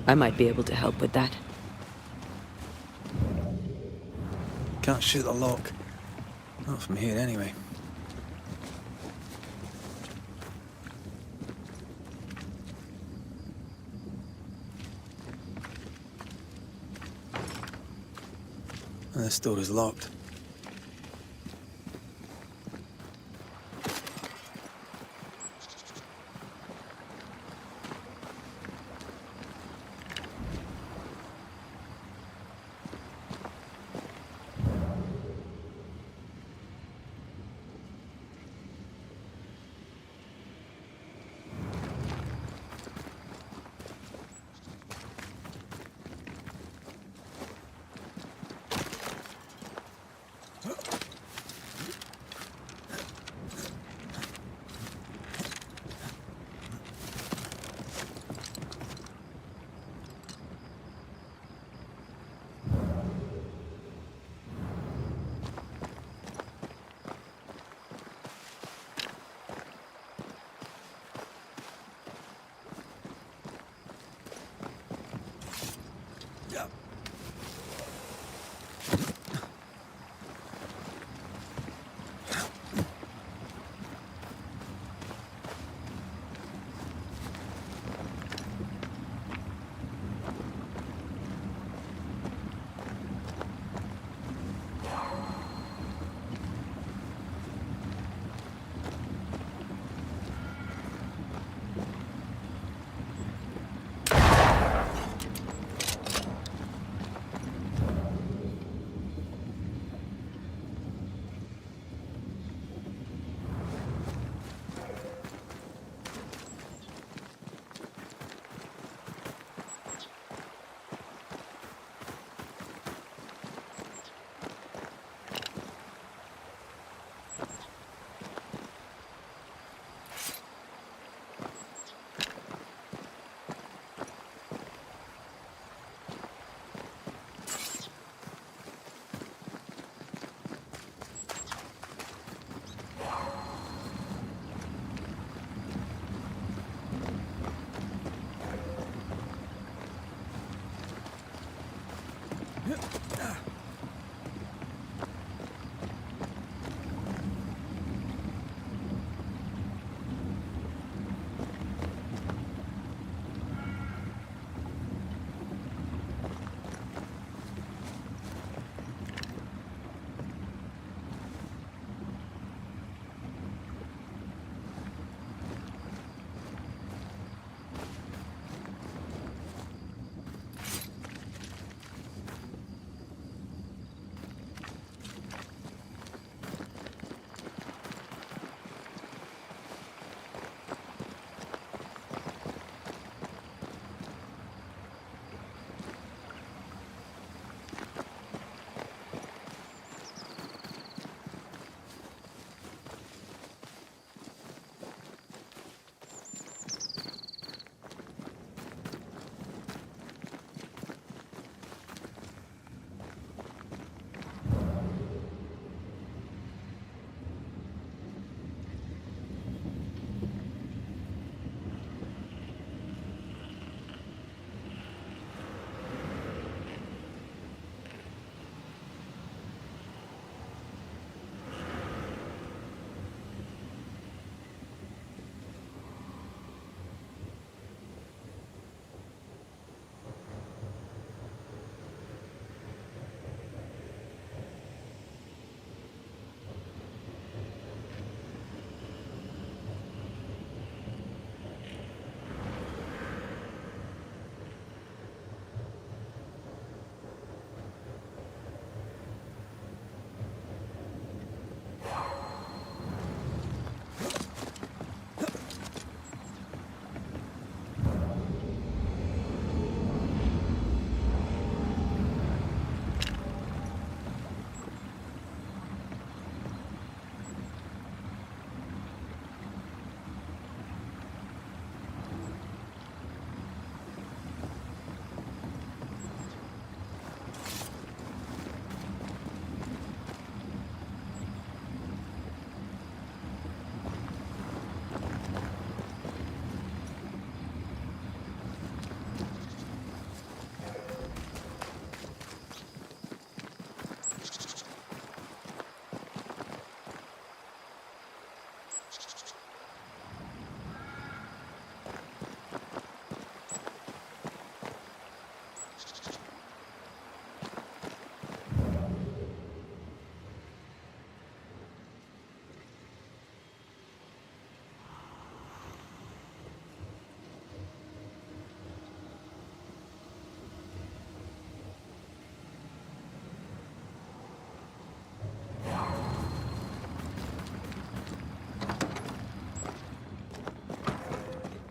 I might be able to help with that. Can't shoot the lock. Not from here, anyway. And this door is locked.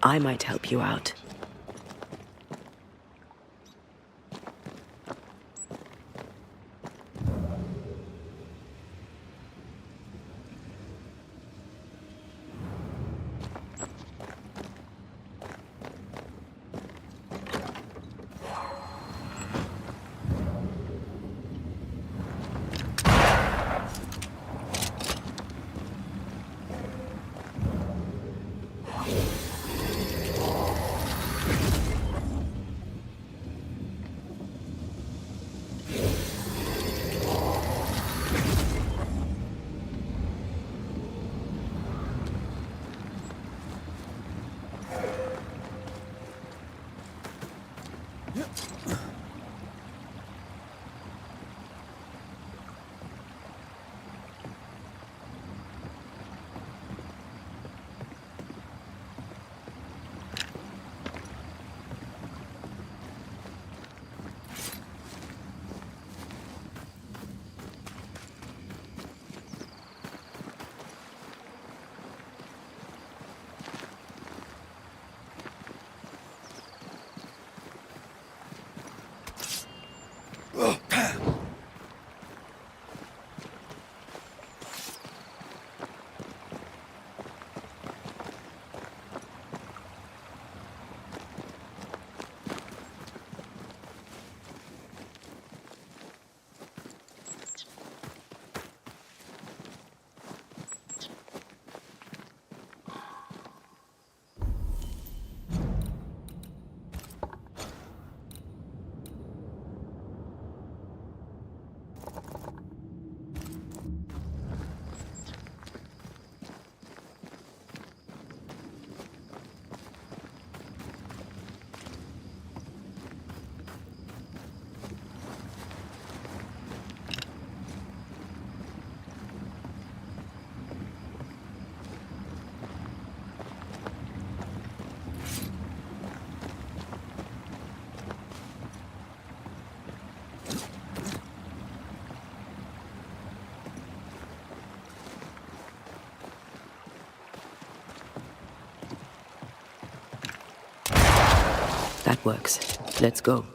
I might help you out. That works. Let's go.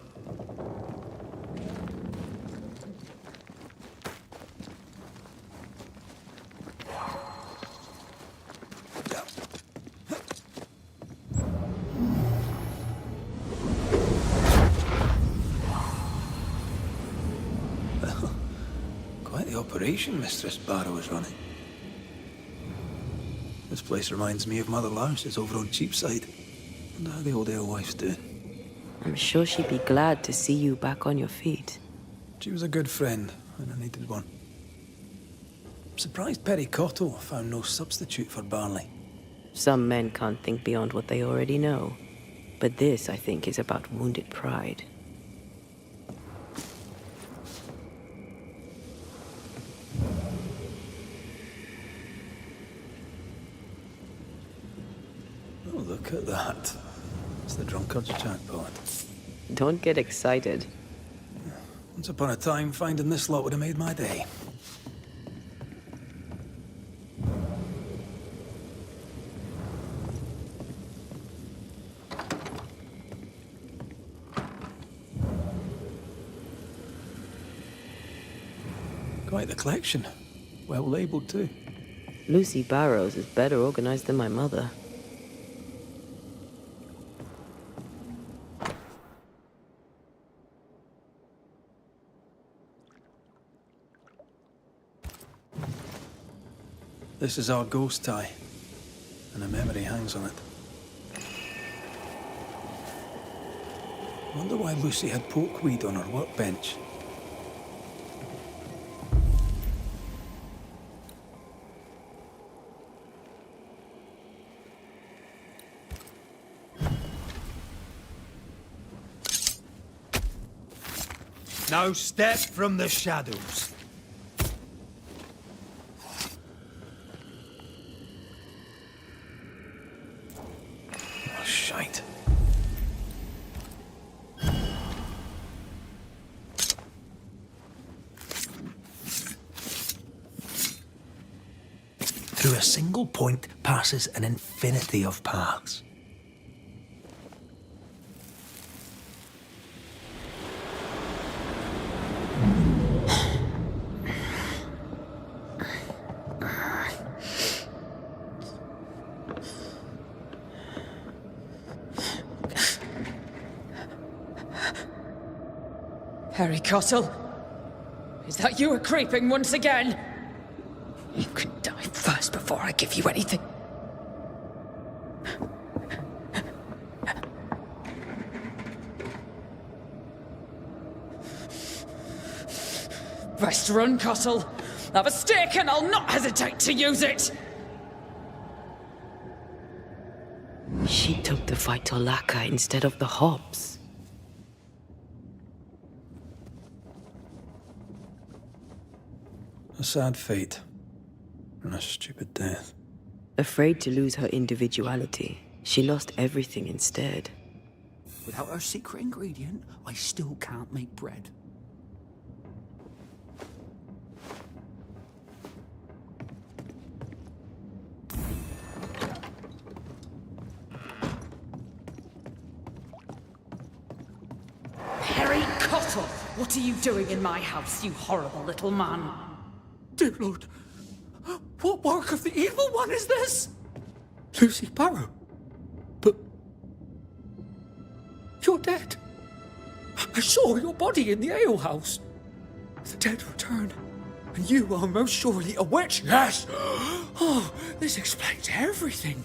Quite the operation Mistress Barrow is running. This place reminds me of Mother Louse's over on Cheapside. And how the old alewives do. I'm sure she'd be glad to see you back on your feet. She was a good friend when I needed one. I'm surprised Perry Cotto found no substitute for Barley. Some men can't think beyond what they already know. But this, I think, is about wounded pride. Oh, look at that. It's the drunkard's jackpot. Don't get excited. Once upon a time, finding this lot would have made my day. Quite the collection. Well labelled, too. Lucy Barrows is better organized than my mother. This is our ghost tie, and a memory hangs on it. Wonder why Lucy had pokeweed on her workbench. No step from the shadows. Oh, shite. Through a single point passes an infinity of paths. Perry Cottle? Is that you creeping once again? You can die first before I give you anything. Best run, Cottle. Have a stick and I'll not hesitate to use it. She took the vital lacquer instead of the hops. A sad fate. And a stupid death. Afraid to lose her individuality, she lost everything instead. Without her secret ingredient, I still can't make bread. Perry Cottle, what are you doing in my house, you horrible little man? Dear Lord, what work of the evil one is this? Lucy Barrow? But you're dead. I saw your body in the alehouse. The dead return, and you are most surely a witch. Yes! Oh, this explains everything.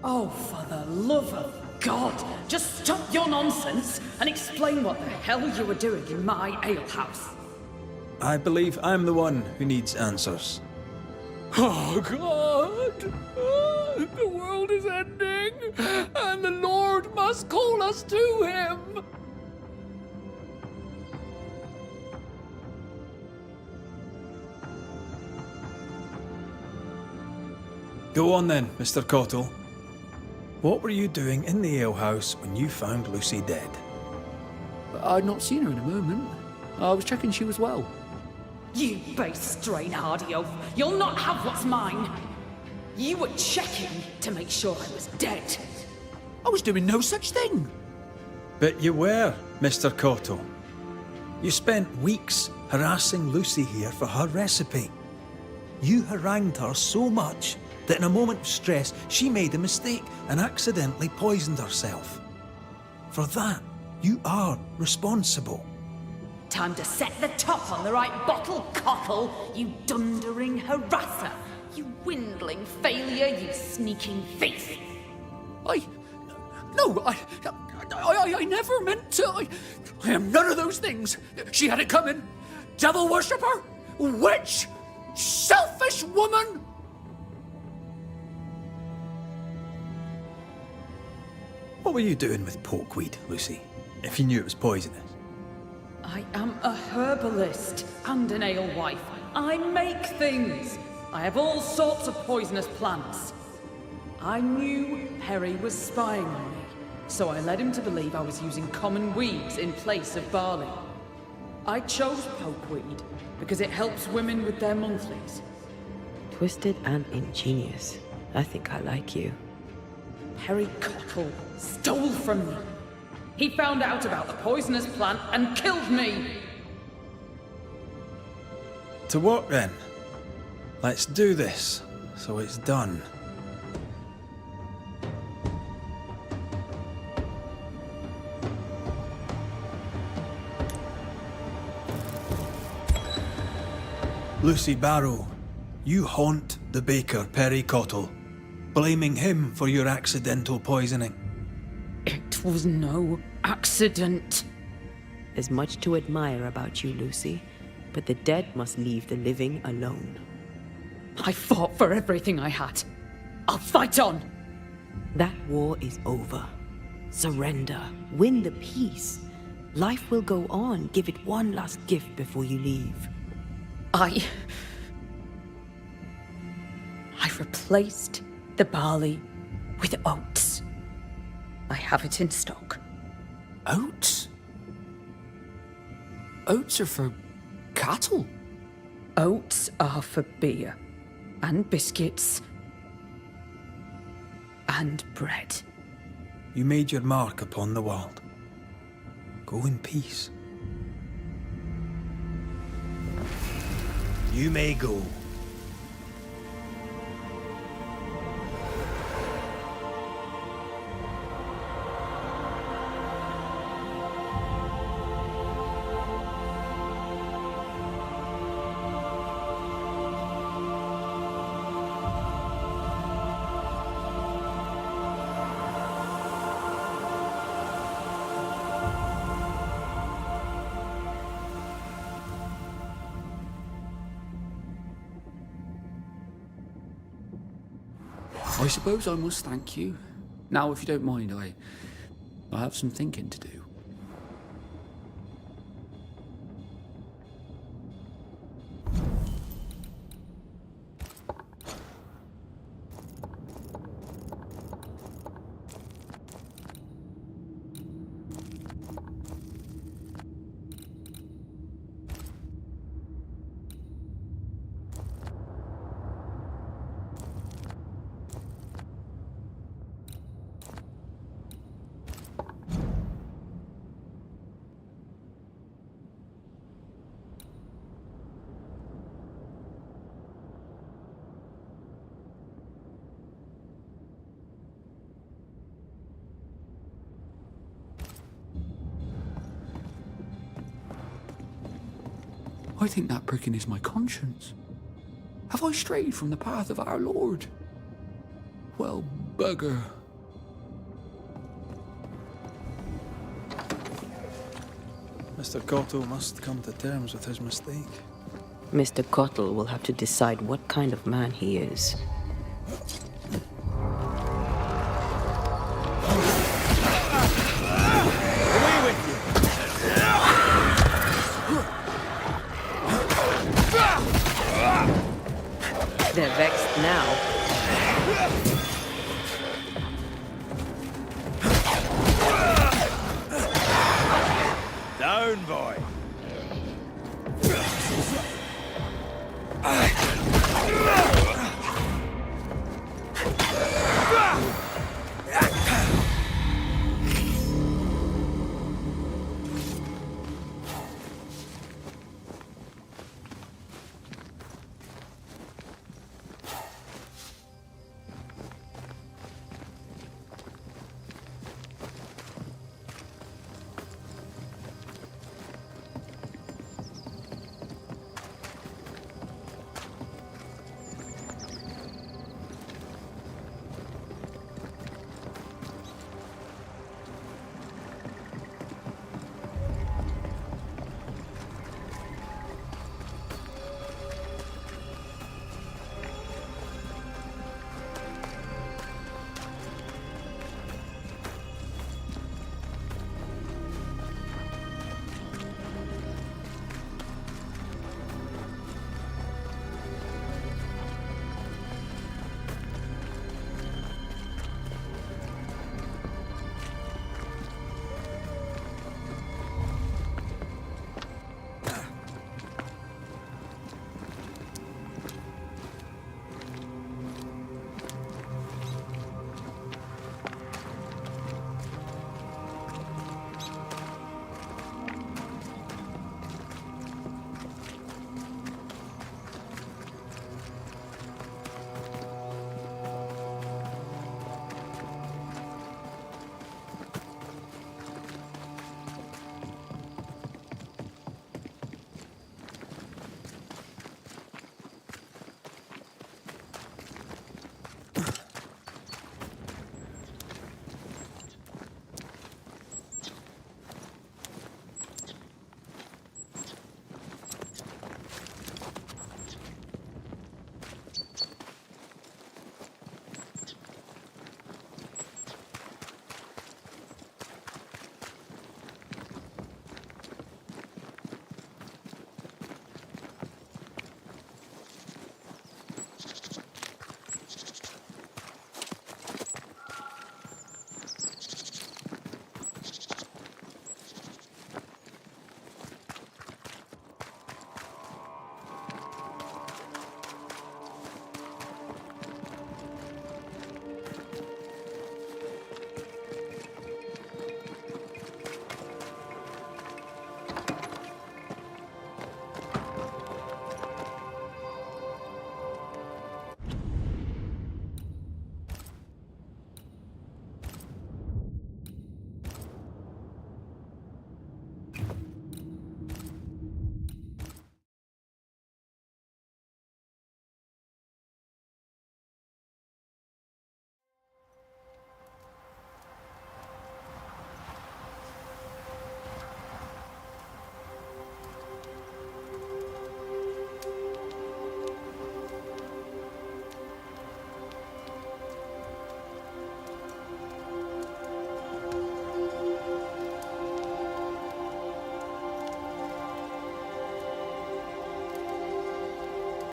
Oh, for the love of God, just stop your nonsense and explain what the hell you were doing in my alehouse. I believe I'm the one who needs answers. Oh, God! The world is ending, and the Lord must call us to him! Go on then, Mr. Cottle. What were you doing in the alehouse when you found Lucy dead? I'd not seen her in a moment. I was checking she was well. You base strain-hardy oaf, you'll not have what's mine. You were checking to make sure I was dead. I was doing no such thing. But you were, Mr. Cottle. You spent weeks harassing Lucy here for her recipe. You harangued her so much that in a moment of stress, she made a mistake and accidentally poisoned herself. For that, you are responsible. Time to set the top on the right bottle, Cottle, you dundering harasser. You dwindling failure, you sneaking thief. I never meant to. I am none of those things. She had it coming. Devil worshipper, witch, selfish woman. What were you doing with porkweed, Lucy, if you knew it was poisonous? I am a herbalist and an alewife. I make things. I have all sorts of poisonous plants. I knew Perry was spying on me, so I led him to believe I was using common weeds in place of barley. I chose pokeweed because it helps women with their monthlies. Twisted and ingenious. I think I like you. Perry Cottle stole from me. He found out about the poisonous plant and killed me. To work then. Let's do this, so it's done. Lucy Barrow, you haunt the baker Perry Cottle, blaming him for your accidental poisoning. It was no accident. There's much to admire about you, Lucy, but the dead must leave the living alone. I fought for everything I had. I'll fight on. That war is over. Surrender. Win the peace. Life will go on. Give it one last gift before you leave. I replaced the barley with oats. I have it in stock. Oats? Oats are for cattle. Oats are for beer, and biscuits, and bread. You made your mark upon the world. Go in peace. You may go. I suppose I must thank you. Now, if you don't mind, I have some thinking to do. I think that pricking is my conscience. Have I strayed from the path of our Lord? Well, bugger. Mr. Cotto must come to terms with his mistake. Mr. Cottle will have to decide what kind of man he is. Away with you! They're vexed now. Down, boy!